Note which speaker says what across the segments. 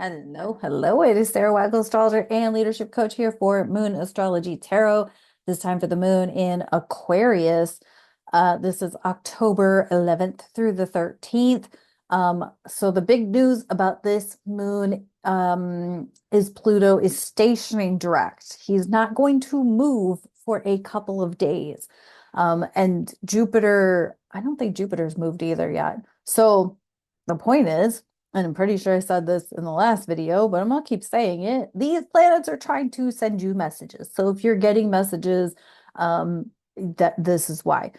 Speaker 1: Hello. It is Sara Waggle, astrologer and leadership coach here for Moon Astrology Tarot. This time for the moon in Aquarius. This is October 11th through the 13th. So the big news about this moon is Pluto is stationing direct. He's not going to move for a couple of days. And Jupiter, I don't think Jupiter's moved either yet. So the point is, and I'm pretty sure I said this in the last video, but I'm gonna keep saying it. These planets are trying to send you messages. So if you're getting messages, that this is why.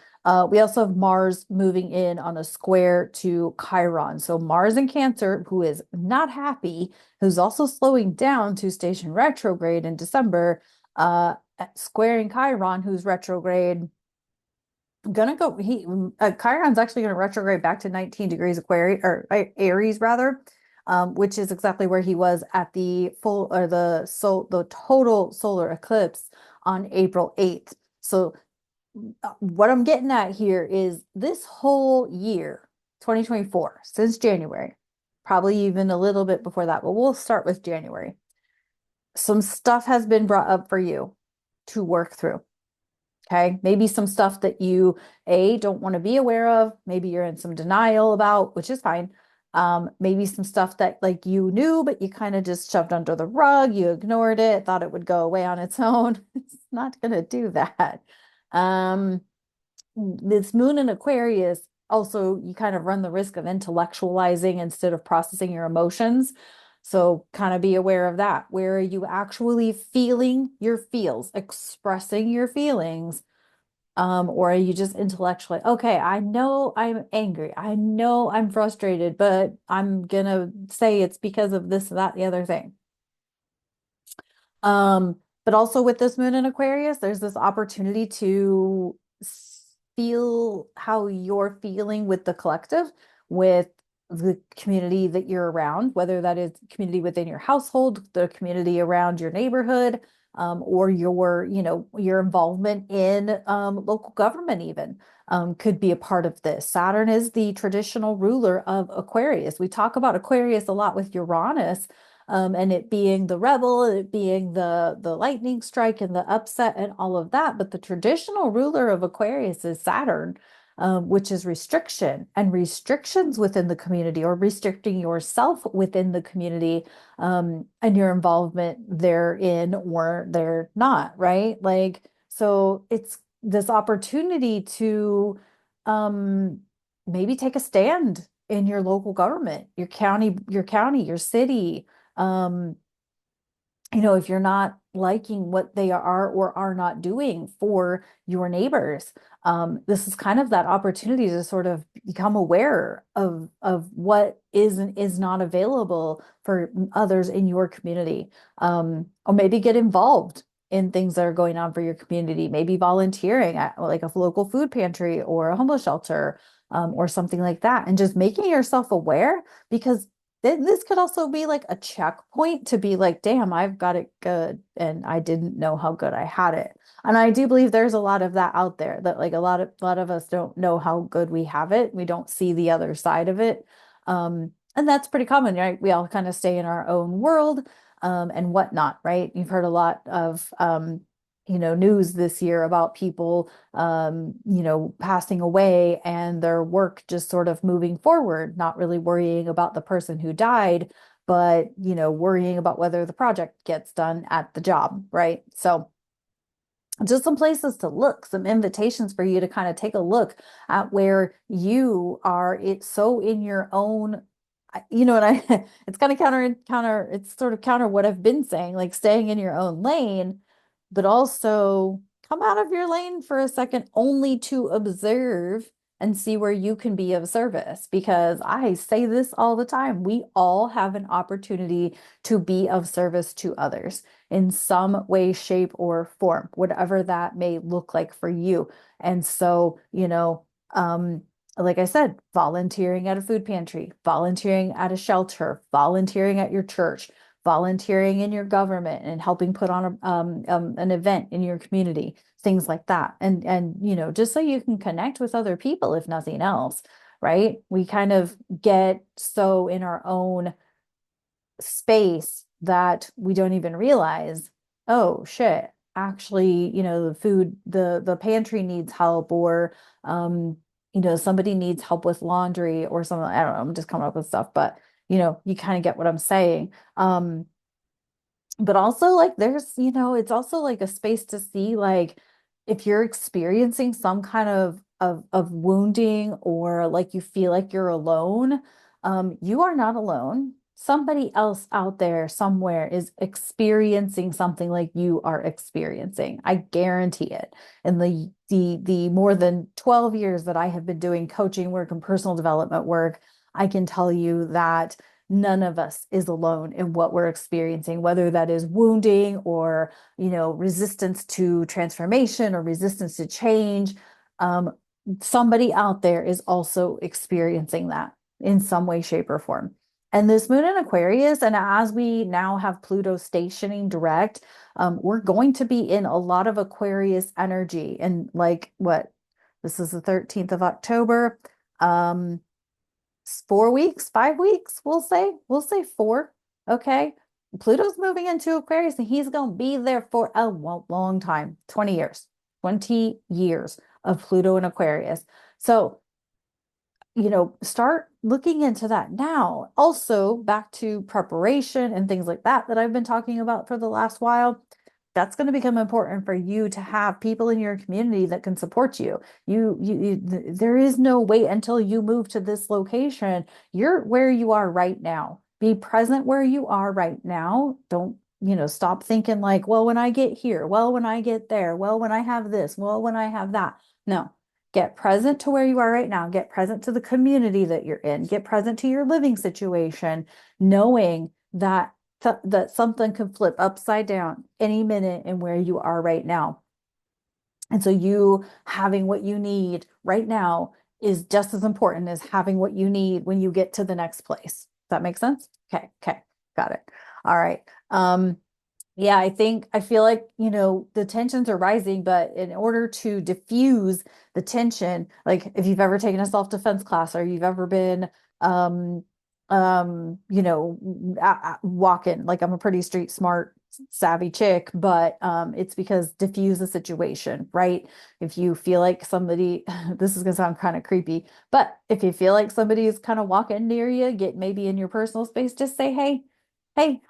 Speaker 1: We also have Mars moving in on a square to Chiron. So Mars in Cancer, who is not happy, who's also slowing down to station retrograde in December, squaring Chiron, who's retrograde gonna go Chiron's actually gonna retrograde back to 19 degrees Aquarius or Aries rather, which is exactly where he was at the full or the total solar eclipse on April 8th. So what I'm getting at here is this whole year, 2024, since January, probably even a little bit before that, but we'll start with January. Some stuff has been brought up for you to work through. Okay, maybe some stuff that you don't want to be aware of, maybe you're in some denial about, which is fine. Maybe some stuff that like you knew, but you kind of just shoved under the rug, you ignored it, thought it would go away on its own. It's not gonna do that. Um, this moon in Aquarius, also you kind of run the risk of intellectualizing instead of processing your emotions. So kind of be aware of that. Where are you actually feeling your feels, expressing your feelings? Or are you just intellectually, okay, I know I'm angry. I know I'm frustrated, but I'm gonna say it's because of this, that, the other thing. But also with this moon in Aquarius, there's this opportunity to feel how you're feeling with the collective, with the community that you're around, whether that is community within your household, the community around your neighborhood, or your involvement in local government even could be a part of this. Saturn is the traditional ruler of Aquarius. We talk about Aquarius a lot with Uranus, and it being the rebel, it being the lightning strike and the upset and all of that. But the traditional ruler of Aquarius is Saturn, which is restriction and restrictions within the community or restricting yourself within the community, and your involvement therein or they're not, right? Like, so it's this opportunity to um, maybe take a stand in your local government, your city, um, if you're not liking what they are or are not doing for your neighbors, this is kind of that opportunity to sort of become aware of what is and is not available for others in your community, or maybe get involved in things that are going on for your community, maybe volunteering at like a local food pantry or a homeless shelter, or something like that, and just making yourself aware because then this could also be like a checkpoint to be like, damn, I've got it good and I didn't know how good I had it. And I do believe there's a lot of that out there that like a lot of us don't know how good we have it. We don't see the other side of it. And that's pretty common, right? We all kind of stay in our own world, and whatnot, right? You've heard a lot of news this year about people passing away and their work just sort of moving forward, not really worrying about the person who died, but worrying about whether the project gets done at the job, right? So just some places to look, some invitations for you to kind of take a look at where you are. It's so in your own, and I, it's kind of it's sort of counter what I've been saying, like staying in your own lane, but also come out of your lane for a second only to observe and see where you can be of service. Because I say this all the time, we all have an opportunity to be of service to others in some way, shape, or form, whatever that may look like for you. And so, like I said, volunteering at a food pantry, volunteering at a shelter, volunteering at your church, volunteering in your government and helping put on an event in your community, things like that. And just so you can connect with other people, if nothing else, right? We kind of get so in our own space that we don't even realize, oh shit, actually, the food, the pantry needs help, or somebody needs help with laundry or something. I don't know, I'm just coming up with stuff, but you kind of get what I'm saying. But also like there's, it's also like a space to see like if you're experiencing some kind of wounding, or like you feel like you're alone, you are not alone. Somebody else out there somewhere is experiencing something like you are experiencing. I guarantee it. In the more than 12 years that I have been doing coaching work and personal development work, I can tell you that none of us is alone in what we're experiencing, whether that is wounding or, resistance to transformation or resistance to change. Um, Somebody out there is also experiencing that in some way, shape, or form. And this moon in Aquarius, and as we now have Pluto stationing direct, we're going to be in a lot of Aquarius energy. And like what? This is the 13th of October. 4 weeks, 5 weeks, we'll say four. Okay. Pluto's moving into Aquarius and he's going to be there for a long time, 20 years, 20 years of Pluto in Aquarius. So, start looking into that now. Also, back to preparation and things like that I've been talking about for the last while. That's going to become important for you to have people in your community that can support you. There is no wait until you move to this location. You're where you are right now. Be present where you are right now. Don't, stop thinking like, well, when I get here, well, when I get there, well, when I have this, well, when I have that. No, get present to where you are right now. Get present to the community that you're in. Get present to your living situation, knowing that that something could flip upside down any minute in where you are right now. And so you having what you need right now is just as important as having what you need when you get to the next place. Does that make sense? Okay, okay, got it. All right. Yeah, I feel like, the tensions are rising, but in order to diffuse the tension, like if you've ever taken a self-defense class or you've ever been, um, walking, like I'm a pretty street smart, savvy chick, but it's because diffuse the situation, right? If you feel like somebody, this is gonna sound kind of creepy, but if you feel like somebody is kind of walking near you, get maybe in your personal space, just say, hey,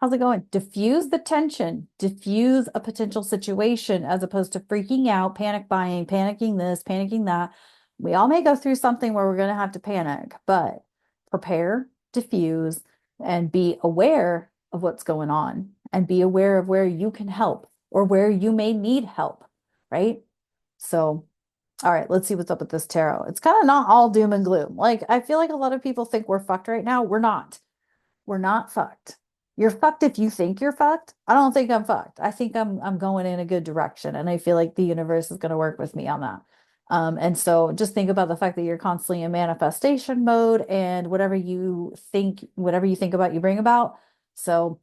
Speaker 1: how's it going? Diffuse the tension, diffuse a potential situation as opposed to freaking out, panic buying, panicking this, panicking that. We all may go through something where we're going to have to panic, but prepare, diffuse, and be aware of what's going on and be aware of where you can help or where you may need help, right? So, all right, let's see what's up with this tarot. It's kind of not all doom and gloom. Like, I feel like a lot of people think we're fucked right now. We're not. We're not fucked. You're fucked if you think you're fucked. I don't think I'm fucked. I think I'm going in a good direction, and I feel like the universe is going to work with me on that. And so just think about the fact that you're constantly in manifestation mode, and whatever you think about, you bring about. So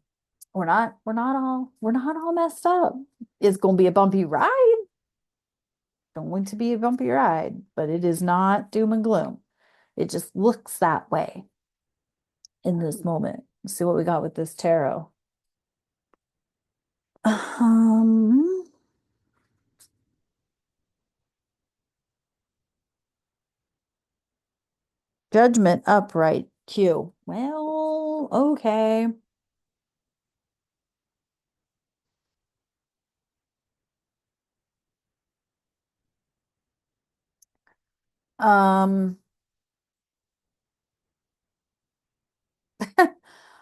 Speaker 1: we're not all messed up. It's going to be a bumpy ride. Going to be a bumpy ride, but it is not doom and gloom. It just looks that way in this moment. Let's see what we got with this tarot. Um, Judgment upright Q. Well, okay. Um,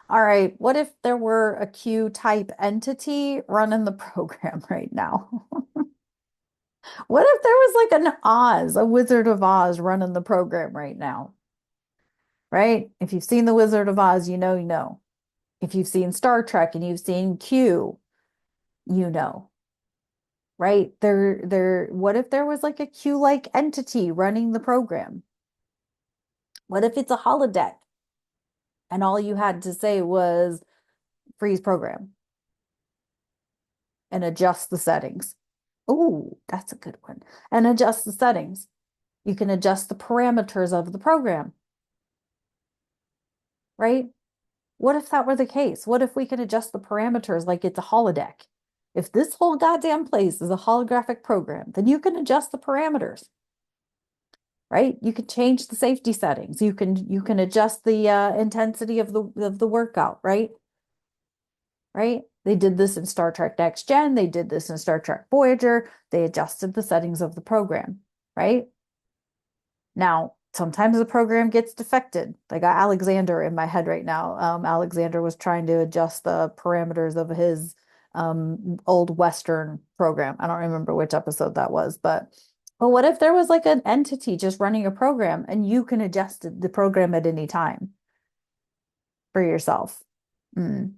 Speaker 1: all right. What if there were a Q type entity running the program right now? What if there was like an Oz, a Wizard of Oz running the program right now? Right? If you've seen the Wizard of Oz, you know, you know. If you've seen Star Trek and you've seen Q, you know. Right? What if there was like a Q-like entity running the program? What if it's a holodeck and all you had to say was freeze program and adjust the settings? Oh, that's a good one. And adjust the settings. You can adjust the parameters of the program, right? What if that were the case? What if we can adjust the parameters like it's a holodeck? If this whole goddamn place is a holographic program, then you can adjust the parameters, right? You can change the safety settings. You can adjust the intensity of the workout, right? Right? They did this in Star Trek Next Gen. They did this in Star Trek Voyager. They adjusted the settings of the program, right? Now, sometimes the program gets defected. I got Alexander in my head right now. Alexander was trying to adjust the parameters of his old Western program. I don't remember which episode that was, but what if there was like an entity just running a program and you can adjust the program at any time for yourself? Mm.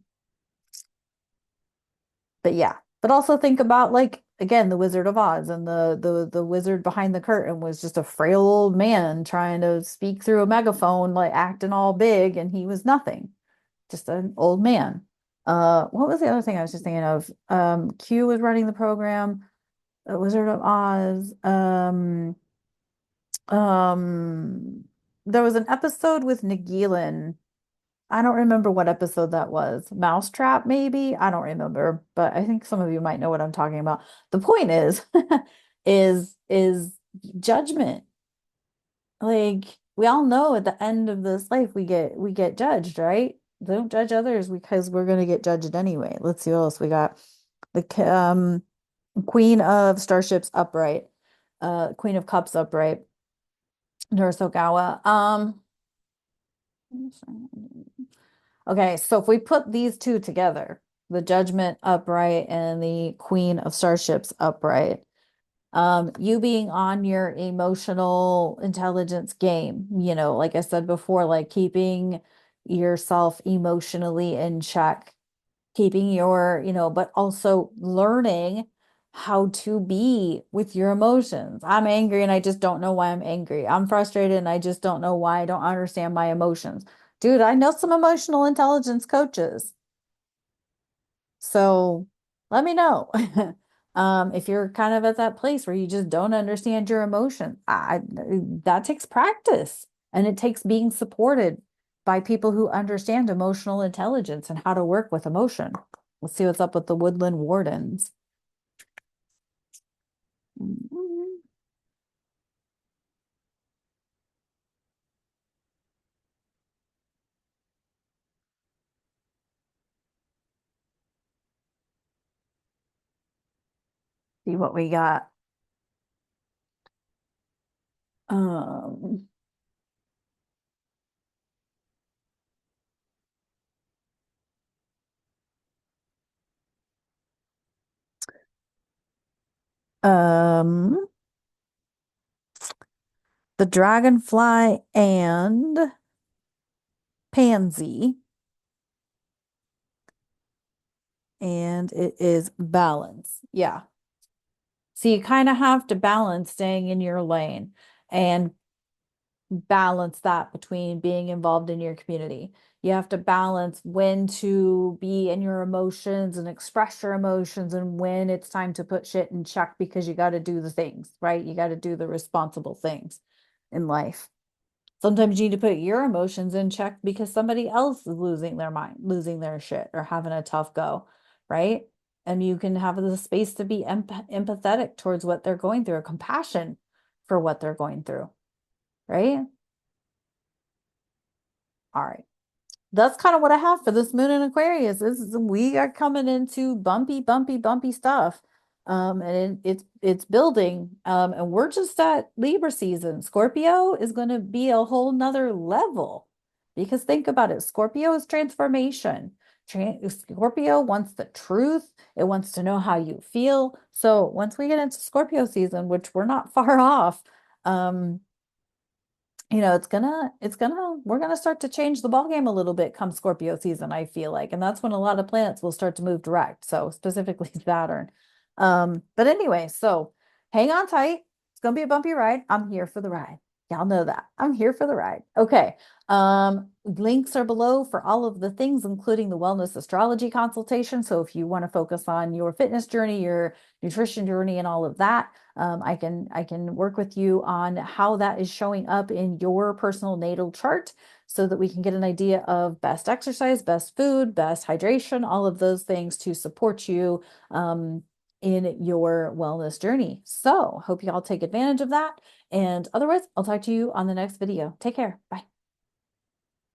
Speaker 1: But yeah, but also think about like again the Wizard of Oz and the wizard behind the curtain was just a frail old man trying to speak through a megaphone, like acting all big, and he was nothing, just an old man. What was the other thing I was just thinking of? Q was running the program, Wizard of Oz. Um, there was an episode with Nagilin. I don't remember what episode that was. Mousetrap, maybe? I don't remember, but I think some of you might know what I'm talking about. The point is, is judgment. Like we all know at the end of this life we get judged, right? Don't judge others because we're gonna get judged anyway. Let's see what else we got. The Queen of Starships upright, Queen of Cups upright, Nurse Okay, so if we put these two together, the Judgment upright and the Queen of Starships upright, you being on your emotional intelligence game, like I said before, like keeping yourself emotionally in check, keeping but also learning how to be with your emotions. I'm angry and I just don't know why I'm angry. I'm frustrated and I just don't know why I don't understand my emotions. Dude, I know some emotional intelligence coaches. So let me know. If you're kind of at that place where you just don't understand your emotion, that takes practice and it takes being supported by people who understand emotional intelligence and how to work with emotion. Let's see what's up with the Woodland Wardens. Mhm. See what we got. Um, um, the dragonfly and pansy, and it is balance. Yeah. So you kind of have to balance staying in your lane and balance that between being involved in your community. You have to balance when to be in your emotions and express your emotions and when it's time to put shit in check because you got to do the things, right? You got to do the responsible things in life. Sometimes you need to put your emotions in check because somebody else is losing their mind, losing their shit, or having a tough go, right? And you can have the space to be empathetic towards what they're going through, or compassion for what they're going through, right? All right. That's kind of what I have for this moon in Aquarius. We are coming into bumpy, bumpy, bumpy stuff. And it's building. And we're just at Libra season. Scorpio is going to be a whole nother level because think about it. Scorpio is transformation. Scorpio wants the truth. It wants to know how you feel. So once we get into Scorpio season, which we're not far off, um, we're gonna start to change the ball game a little bit come Scorpio season, I feel like. And that's when a lot of planets will start to move direct. So specifically Saturn. But anyway, so hang on tight. It's gonna be a bumpy ride. I'm here for the ride. Y'all know that. I'm here for the ride. Okay. Links are below for all of the things, including the wellness astrology consultation. So if you want to focus on your fitness journey, your nutrition journey, and all of that, I can work with you on how that is showing up in your personal natal chart so that we can get an idea of best exercise, best food, best hydration, all of those things to support you in your wellness journey. So hope you all take advantage of that. And otherwise, I'll talk to you on the next video. Take care. Bye.